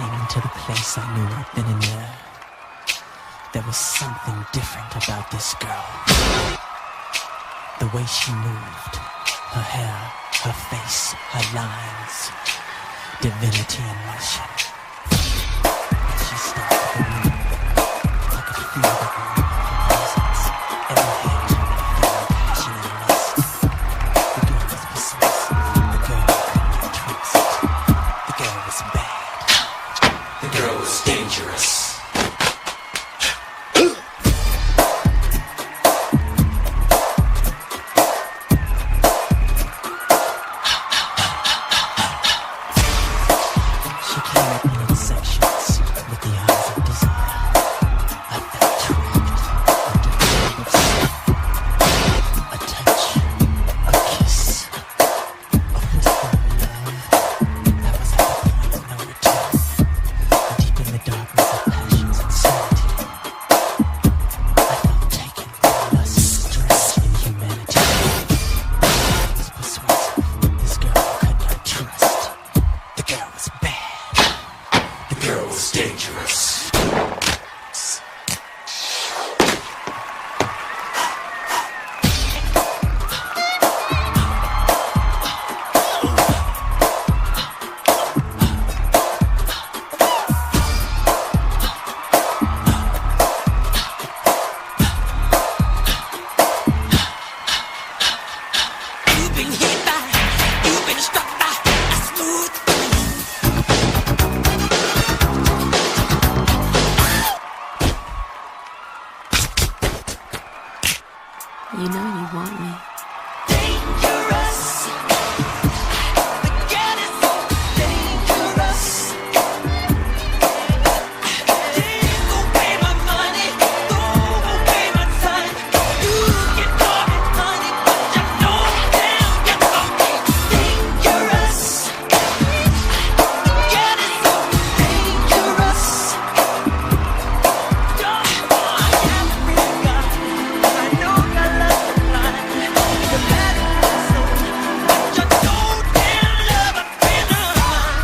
came into the place, I knew right then and there. There was something different about this girl. The way she moved, her hair, her face, her lines, divinity in motion. She stopped the room. I could feel the room, her presence. Every head turned and passion and lust. The girl was persuasive. The girl I could not trust. The girl was bad. The girl was dangerous. You know you want me. Dangerous. The girl is so dangerous. Take away my money, throw away my time. You can call me honey, but you know damn you call me dangerous. The girl is so dangerous. Don't I haven't really got it. I know I love the line. The bad is so, but you don't damn love a friend of mine.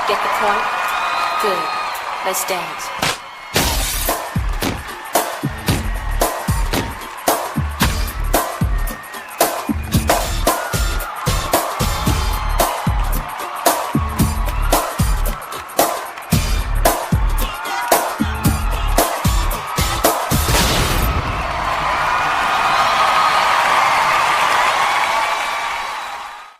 Get the point? Good. Let's dance.